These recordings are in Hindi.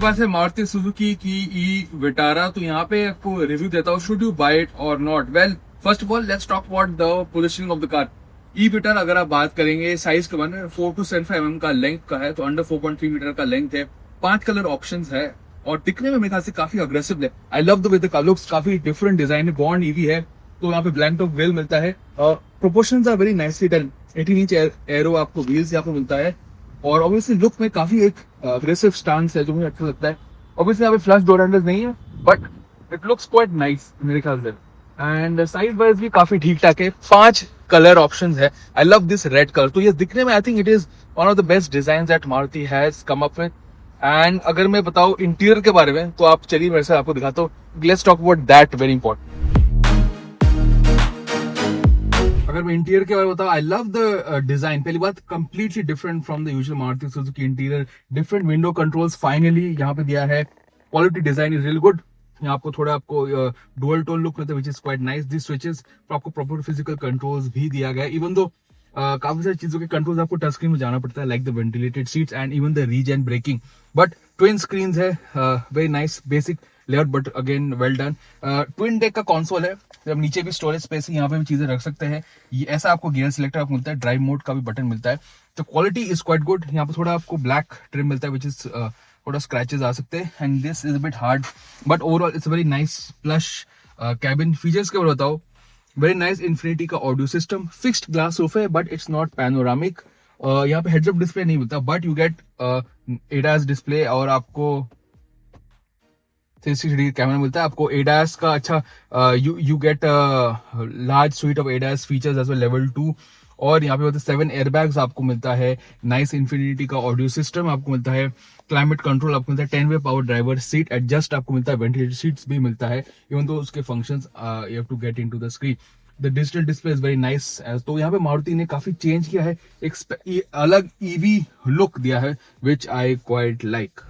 पास है मारुति सुजुकी की ई विटारा। तो यहाँ पे आपको रिव्यू देता हूँ, शुड यू बाय इट और not. Well, first of all let's talk about the positioning of the car. E Vitara अगर आप बात करेंगे साइज के बारे में, 4 to 75 mm का लेंथ का है, तो अंडर 4.3 मीटर का लेंथ है। 5 कलर ऑप्शंस है और दिखने में मेरे ख्याल से काफी अग्रेसिव है। I love the way the looks, काफी डिफरेंट डिजाइन है। बॉन्ड ईवी है, तो यहाँ पे ब्लैंक टॉप व्हील मिलता है। Proportions are very nicely done. 18 inch aero आपको व्हील्स यहाँ पे मिलता है और ऑब्वियसली लुक में काफी एक अग्रेसिव स्टांस है जो मुझे अच्छा लगता है। ऑब्वियसली यहाँ पे फ्लश डोर हैंडल्स नहीं है, but it looks quite nice मेरे ख्याल से। एंड साइज वाइज भी काफी ठीक ठाक है। 5 कलर ऑप्शंस है। I love this red colour. तो ये दिखने में I think it is one of the best design that Maruti has come up with. And अगर मैं बताऊं इंटीरियर के बारे में, तो आप चलिए मेरे से आपको दिखाता हूँ। Let's talk about that, very important. अगर मैं इंटीरियर के बारे में बताऊं, आई लव द डिजाइन। पहली बात, completely different from the usual Maruti Suzuki interior. Different window controls finally यहाँ पे दिया है। Quality design is really good. यहाँ आपको थोड़ा आपको डुअल टोन लुक मिलता है, which is quite nice. This switches आपको प्रॉपर फिजिकल कंट्रोल्स भी दिया गया है। इवन दो काफी सारी चीजों के कंट्रोल्स आपको टच स्क्रीन में जाना पड़ता है, like the ventilated seats and even the regen braking. But twin screen है, very nice basic layout, but again well done. Twin deck का कंसोल है, जब नीचे भी स्टोरेज स्पेस है, यहाँ पे भी चीजें रख सकते हैं। ये ऐसा आपको गियर सिलेक्टर आपको मिलता है, ड्राइव मोड का भी बटन मिलता है। तो क्वालिटी इज क्वाइट गुड। यहाँ पे थोड़ा आपको ब्लैक ट्रिम मिलता है, विच इज थोड़ा स्क्रैचेस आ सकते हैं and this is a bit hard, but overall it's very nice plush cabin. Features के बारे में बताओ, वेरी नाइस इन्फिनिटी का audio system. Fixed glass sofa है, बट इट्स नॉट पैनोरामिक। यहाँ पे हेड्स अप डिस्प्ले नहीं मिलता, but you get ADAS display और आपको 360 डिग्री कैमरा मिलता है। आपको एडास का अच्छा you get large suite of ADAS features as well, level 2। और यहाँ पे 7 एयरबैग्स आपको मिलता है। नाइस इन्फिनिटी का ऑडियो सिस्टम आपको मिलता है। क्लाइमेट कंट्रोल आपको मिलता है। 10-वे पावर ड्राइवर सीट एडजस्ट आपको मिलता है। वेंटिलेटेड सीट्स भी मिलता है, इवन तो उसके functions you have to get into the screen. The digital display is very nice. तो यहाँ पे मारुति ने काफी चेंज किया है, एक अलग ईवी लुक दिया है, विच आई क्वाइट लाइक।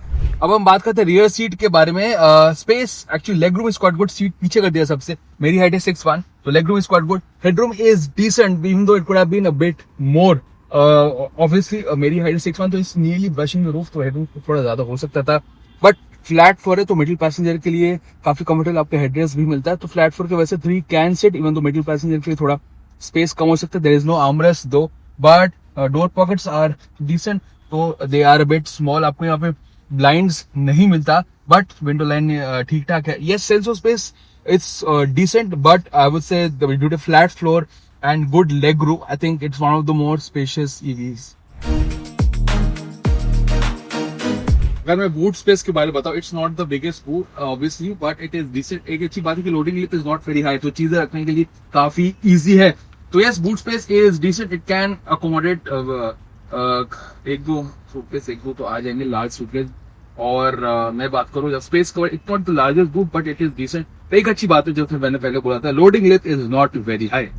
अब हम बात करते हैं रियर सीट के बारे में। Space actually leg room is quite good. Seat पीछे कर दिया सबसे। मेरी हाइट है 6'1", तो leg room is quite good. Headroom is decent, even though it could have been a bit more. Obviously मेरी हाइट 6'1", तो it's nearly brushing the roof, तो हेडरूम थोड़ा ज्यादा हो सकता था। बट फ्लैट फ्लोर है, तो मिडिल पैसेंजर के लिए काफी कंफर्टेबल आपको हेडरेस्ट भी मिलता है। तो फ्लैट फ्लोर के वैसे 3 कैन सिट, इवन दो मिडिल पैसेंजर के लिए थोड़ा स्पेस कम हो सकता है। There is no armrest though, but door pockets are decent, तो they are a bit small. आपको यहाँ पे ब्लाइंड्स नहीं मिलता, बट विंडो लाइन ठीक ठाक है। Yes, sense of space it's decent, but I would say due to flat floor and good leg room, I think it's one of the more spacious EVs. अगर मैं बूट स्पेस के बारे में बताऊं, it's not the biggest boot obviously, but it is decent. एक अच्छी बात है कि loading lip is not very high, तो चीजें रखने के लिए काफी इजी है। तो yes, boot space is decent. It can accommodate एक दो सूटकेस, एक दो तो आ जाएंगे लार्ज सूटकेस। और मैं बात करूं जब space cover, it's not the largest boot, but it is decent. एक अच्छी बात है जो मैंने पहले बोला था, loading lip is not very high.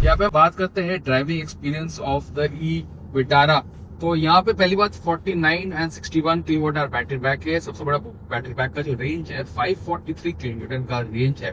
यहाँ पे बात करते हैं driving experience of the e Vitara. तो यहाँ पे पहली बात 49 and 61 किलोमीटर बैटरी बैक है। सबसे बड़ा बैटरी बैक का जो रेंज है 543 किलोमीटर का रेंज है।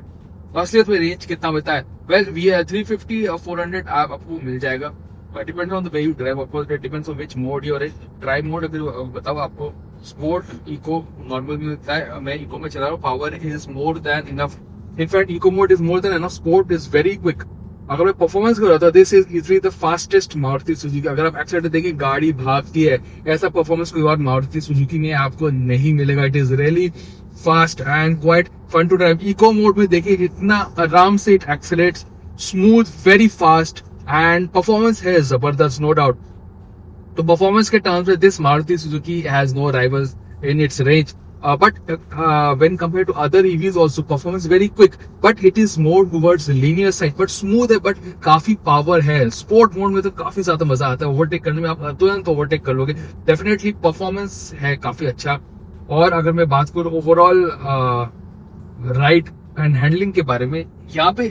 असलियत में रेंज कितना मिलता है? वेल, 350 और 400 आपको मिल जाएगा, depends on the way you drive. Of course it depends on which mode you are in. Drive mode अगर बताओ आपको, स्पोर्ट, इको, नॉर्मल भी मिलता है। मैं इको में चला रहा हूँ। Power is more than enough. In fact eco mode is more than enough. Sport is very quick. अगर मैं परफॉर्मेंस कर रहा था, this is easily the fastest Maruti Suzuki. अगर आप एक्सीलेटर देखिए, गाड़ी भागती है, ऐसा परफॉर्मेंस कोई और मारुति सुजुकी में आपको नहीं मिलेगा। It is really fast and quite fun to drive. Eco mode में देखिए कितना आराम से it accelerates, smooth, very fast, and performance है जबरदस्त, नो डाउट। तो परफॉर्मेंस के टर्म्स में this Maruti Suzuki has no rivals in its range. But when compared to other EVs also, performance very quick, but it is more towards linear side, but smooth है, but काफी power है. Sport mode में तो काफी ज्यादा मजा आता है. ओवरटेक करने में आप तुरंत ओवरटेक कर लोगे. Definitely performance है काफी अच्छा. और अगर मैं बात करूँ ओवरऑल राइड एंड हैंडलिंग के बारे में, यहाँ पे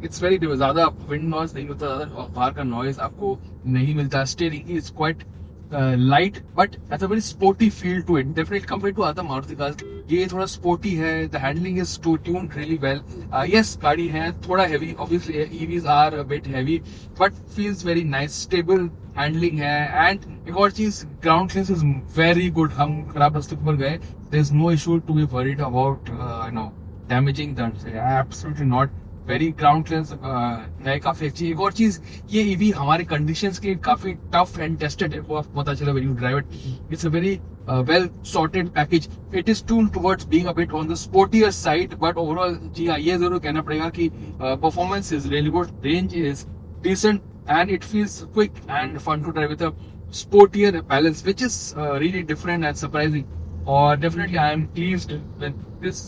इट्स वेरी ज्यादा विंड नॉइज नहीं होता, ज्यादा बाहर का नॉइज आपको नहीं मिलता. Steering is quite light, but has a very sporty feel to it. Definitely compared to other Maruti cars, ये थोड़ा स्पोर्टी है, the handling is tuned really well. Yes, गाड़ी है थोड़ा heavy, obviously EVs are a bit heavy, but feels very nice, stable handling है. एंड एक और चीज, ground clearance is very good. हम खराब रास्ते पर गए, there is no issue to be worried about damaging that, absolutely not. Very ground clearance है काफी अच्छी. एक और चीज, ये ईवी हमारे कंडीशंस के लिए काफी टफ एंड टेस्टेड है, वो आपको पता चला when you drive it. It's a very well sorted package. It is tuned towards being a bit on the sportier side, but overall जी हाँ, ये जरूर कहना पड़ेगा कि performance is really good, range is decent, and it feels quick and fun to drive with a sportier balance, which is really different and surprising. और definitely I am pleased with this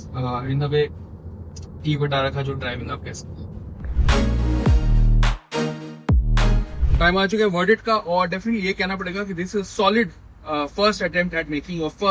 in the way e-Vitara का जो ड्राइविंग आप कह सकते हैं. टाइम आ चुका है वर्डिक्ट का, और डेफिनेटली ये कहना पड़ेगा कि this is solid first attempt at making of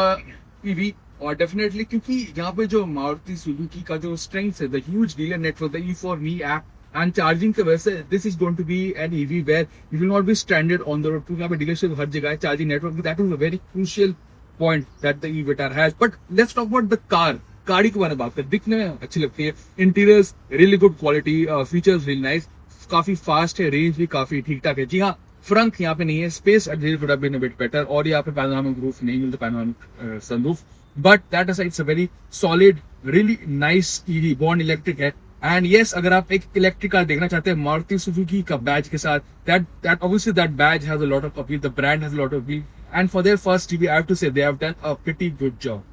EV. और डेफिनेटली क्योंकि यहाँ पे जो मारुति सुजुकी का जो स्ट्रेंथ है, the huge dealer network, the E4Me app and charging की वजह से, this is going to be an EV where you will not be stranded on the road. क्योंकि यहाँ पे डीलरशिप हर जगह है, charging network, that is a very crucial point that the e-Vitara has. But let's talk about the car. गाड़ी के बारे में बात करें, दिखने में अच्छी लगती है, interiors really good quality, features really nice, काफी फास्ट है, रेंज भी काफी ठीक ठाक है. जी हाँ, फ्रंट यहाँ पे नहीं है, space could have been a bit better, और यहाँ पे पैनोरामिक रूफ नहीं मिलता, panoramic sunroof. But that aside it's a very solid really nice EV, born electric है. एंड यस, अगर आप एक इलेक्ट्रिक कार देखना चाहते हैं मारुति सुजुकी का बैज के साथ, that obviously that badge has a lot of appeal, the brand has a lot of appeal, and for their first EV I have to say they have done a pretty good job.